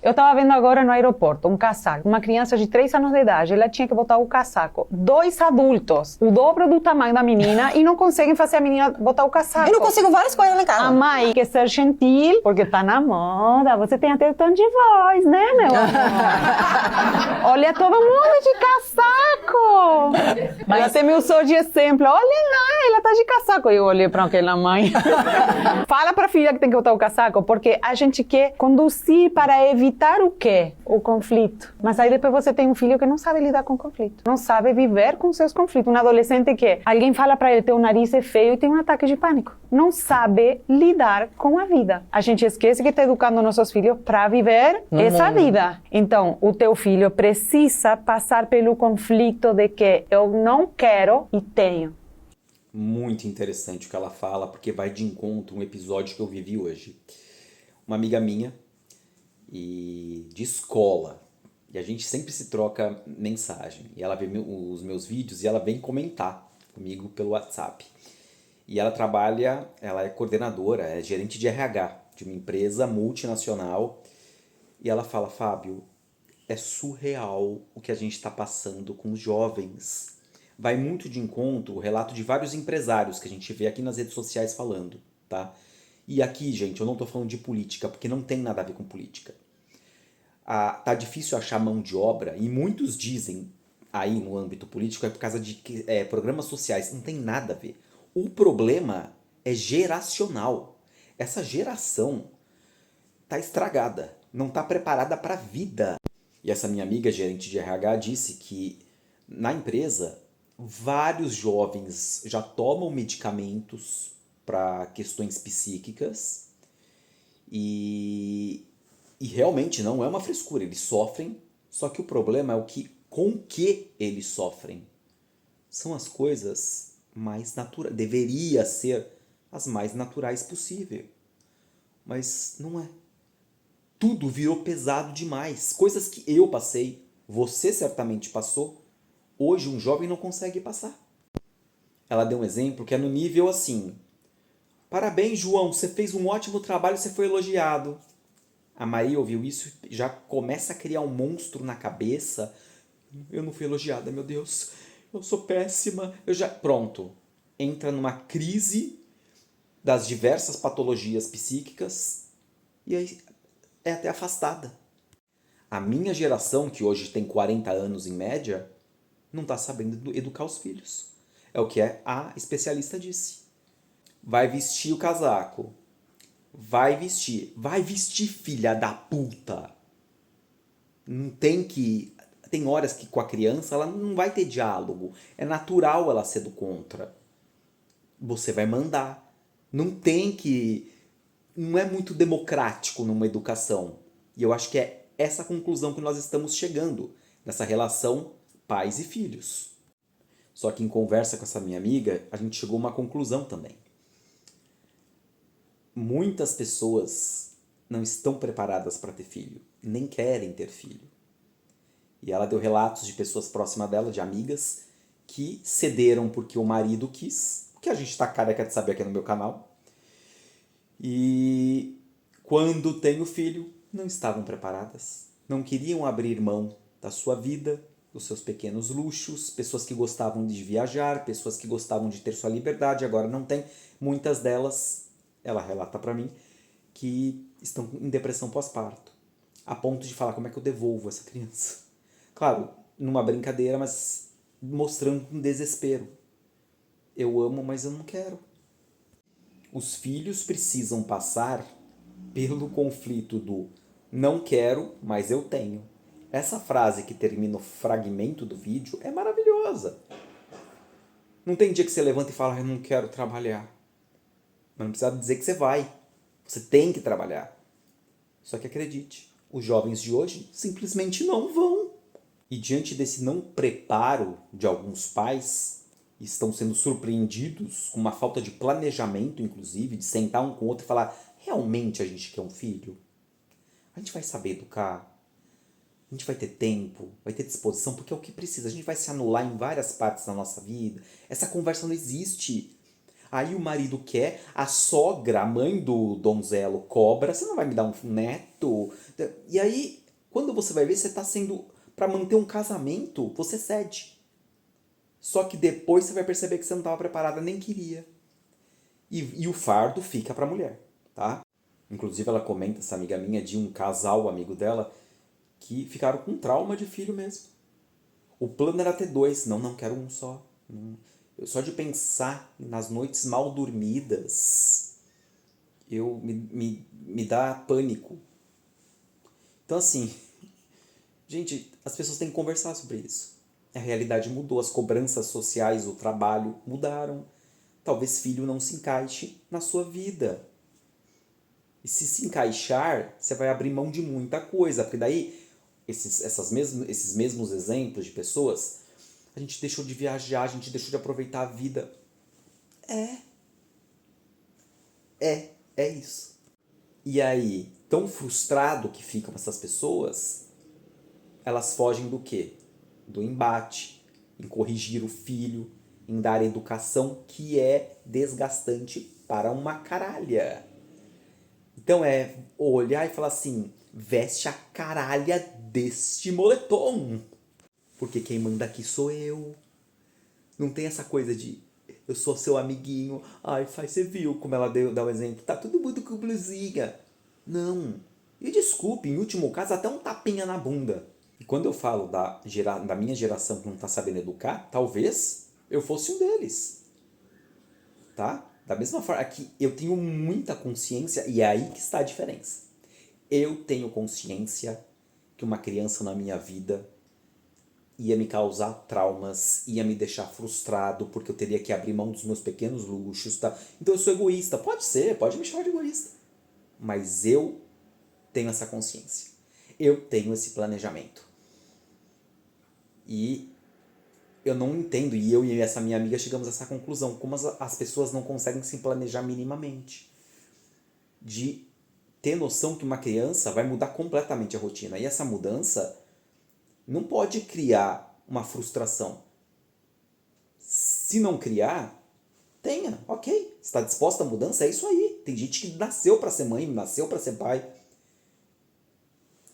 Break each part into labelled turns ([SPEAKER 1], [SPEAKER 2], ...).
[SPEAKER 1] Eu estava vendo agora no aeroporto um casaco, uma criança de 3 anos de idade, ela tinha que botar o casaco. 2 adultos, o dobro do tamanho da menina, e não conseguem fazer a menina botar o casaco.
[SPEAKER 2] Eu não consigo várias coisas lá em casa.
[SPEAKER 1] A mãe quer ser gentil, porque tá na moda, você tem até tom de voz, né, meu amor? Olha todo mundo de casaco. Ela até me usou de exemplo, olha lá, ela tá de casaco. Eu olhei para aquela mãe. Fala pra filha que tem que botar o casaco, porque a gente quer conduzir para evitar o quê? O conflito. Mas aí depois você tem um filho que não sabe lidar com conflito, não sabe viver com seus conflitos. Um adolescente que alguém fala para ele, teu nariz é feio e tem um ataque de pânico. Não sabe lidar com a vida. A gente esquece que está educando nossos filhos para viver essa vida. Então, o teu filho precisa passar pelo conflito de que eu não quero e tenho.
[SPEAKER 3] Muito interessante o que ela fala, porque vai de encontro um episódio que eu vivi hoje. Uma amiga minha, de escola, e a gente sempre se troca mensagem. E ela vê os meus vídeos e ela vem comentar comigo pelo WhatsApp. E ela ela é coordenadora, é gerente de RH de uma empresa multinacional. E ela fala, Fábio, é surreal o que a gente está passando com os jovens. Vai muito de encontro o relato de vários empresários que a gente vê aqui nas redes sociais falando, tá? E aqui, gente, eu não tô falando de política, porque não tem nada a ver com política. Tá difícil achar mão de obra, e muitos dizem aí no âmbito político é por causa de programas sociais. Não tem nada a ver. O problema é geracional. Essa geração tá estragada, não tá preparada para a vida. E essa minha amiga, gerente de RH, disse que na empresa vários jovens já tomam medicamentos para questões psíquicas e realmente não é uma frescura, eles sofrem, só que o problema é com que eles sofrem. São as coisas mais naturais, deveria ser as mais naturais possível, mas não é. Tudo virou pesado demais, coisas que eu passei, você certamente passou. Hoje um jovem não consegue passar. Ela deu um exemplo que é no nível assim. Parabéns, João, você fez um ótimo trabalho, você foi elogiado. A Maria ouviu isso e já começa a criar um monstro na cabeça. Eu não fui elogiada, meu Deus. Eu sou péssima. Pronto. Entra numa crise das diversas patologias psíquicas e aí é até afastada. A minha geração, que hoje tem 40 anos em média, não está sabendo educar os filhos. É o que a especialista disse. Vai vestir o casaco. Vai vestir. Vai vestir, filha da puta. Não tem que... Tem horas que com a criança ela não vai ter diálogo. É natural ela ser do contra. Você vai mandar. Não tem que... Não é muito democrático numa educação. E eu acho que é essa conclusão que nós estamos chegando nessa relação pais e filhos. Só que em conversa com essa minha amiga, a gente chegou a uma conclusão também. Muitas pessoas não estão preparadas para ter filho, nem querem ter filho. E ela deu relatos de pessoas próximas dela, de amigas, que cederam porque o marido quis, o que a gente está careca de saber aqui no meu canal. E quando tem o filho, não estavam preparadas, não queriam abrir mão da sua vida, dos seus pequenos luxos, pessoas que gostavam de viajar, pessoas que gostavam de ter sua liberdade, agora não tem. Muitas delas, ela relata para mim, que estão em depressão pós-parto, a ponto de falar como é que eu devolvo essa criança. Claro, numa brincadeira, mas mostrando um desespero. Eu amo, mas eu não quero. Os filhos precisam passar pelo conflito do não quero, mas eu tenho. Essa frase que termina o fragmento do vídeo é maravilhosa. Não tem dia que você levanta e fala, eu não quero trabalhar. Mas não precisa dizer que você vai. Você tem que trabalhar. Só que acredite, os jovens de hoje simplesmente não vão. E diante desse não preparo de alguns pais, estão sendo surpreendidos com uma falta de planejamento, inclusive, de sentar um com o outro e falar, realmente a gente quer um filho? A gente vai saber educar? A gente vai ter tempo, vai ter disposição, porque é o que precisa. A gente vai se anular em várias partes da nossa vida. Essa conversa não existe. Aí o marido quer, a sogra, a mãe do donzelo, cobra, você não vai me dar um neto? E aí, quando você vai ver, você está sendo, para manter um casamento, você cede. Só que depois você vai perceber que você não estava preparada, nem queria. E o fardo fica para a mulher, tá? Inclusive ela comenta, essa amiga minha, de um casal amigo dela, que ficaram com trauma de filho mesmo. O plano era ter 2. Não, quero um só. Só de pensar nas noites mal dormidas, me dá pânico. Então assim, gente, as pessoas têm que conversar sobre isso. A realidade mudou, as cobranças sociais, o trabalho mudaram. Talvez filho não se encaixe na sua vida. E se encaixar, você vai abrir mão de muita coisa, porque daí esses mesmos exemplos de pessoas, a gente deixou de viajar, a gente deixou de aproveitar a vida. É isso. E aí, tão frustrado que ficam essas pessoas, elas fogem do quê? Do embate, em corrigir o filho, em dar educação que é desgastante para uma caralha. Então é olhar e falar assim, veste a caralha deste moletom, porque quem manda aqui sou eu. Não tem essa coisa de eu sou seu amiguinho, ai, você viu como ela dá um exemplo, tá todo mundo com blusinha. Não. E desculpe, em último caso, até um tapinha na bunda. E quando eu falo da minha geração que não tá sabendo educar, talvez eu fosse um deles. Tá? Da mesma forma que eu tenho muita consciência, e é aí que está a diferença. Eu tenho consciência que uma criança na minha vida ia me causar traumas, ia me deixar frustrado, porque eu teria que abrir mão dos meus pequenos luxos, tá? Então eu sou egoísta. Pode ser, pode me chamar de egoísta. Mas eu tenho essa consciência. Eu tenho esse planejamento. E eu não entendo, e eu e essa minha amiga chegamos a essa conclusão, como as pessoas não conseguem se planejar minimamente. De ter noção que uma criança vai mudar completamente a rotina. E essa mudança não pode criar uma frustração. Se não criar, tenha, ok. Está disposta à mudança? É isso aí. Tem gente que nasceu para ser mãe, nasceu para ser pai.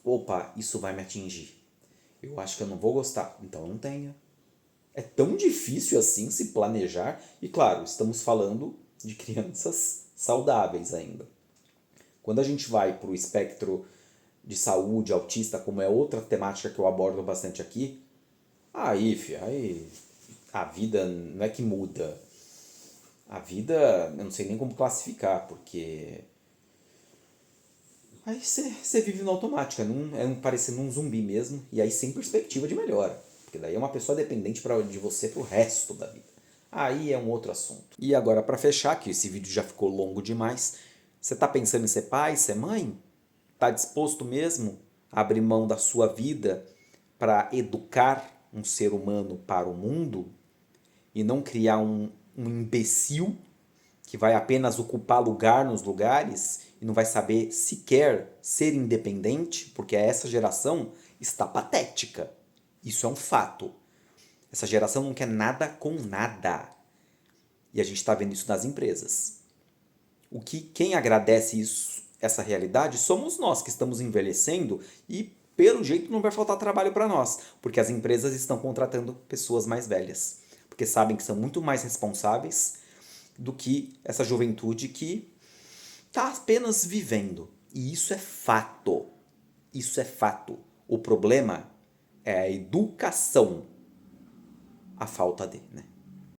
[SPEAKER 3] Opa, isso vai me atingir. Eu acho que eu não vou gostar. Então não tenha. É tão difícil assim se planejar. E claro, estamos falando de crianças saudáveis ainda. Quando a gente vai para o espectro de saúde, autista, como é outra temática que eu abordo bastante aqui, aí a vida não é que muda. A vida, eu não sei nem como classificar, porque aí você vive no automático, parecendo um zumbi mesmo, e aí sem perspectiva de melhora, porque daí é uma pessoa dependente de você pro resto da vida. Aí é um outro assunto. E agora, para fechar, que esse vídeo já ficou longo demais, você tá pensando em ser pai, ser mãe? Tá disposto mesmo a abrir mão da sua vida para educar um ser humano para o mundo e não criar um imbecil que vai apenas ocupar lugar nos lugares e não vai saber sequer ser independente, porque essa geração está patética. Isso é um fato. Essa geração não quer nada com nada. E a gente está vendo isso nas empresas. Quem agradece isso, essa realidade, somos nós que estamos envelhecendo e, pelo jeito, não vai faltar trabalho para nós, porque as empresas estão contratando pessoas mais velhas, porque sabem que são muito mais responsáveis do que essa juventude que está apenas vivendo. E isso é fato. Isso é fato. O problema é a educação, a falta de, né?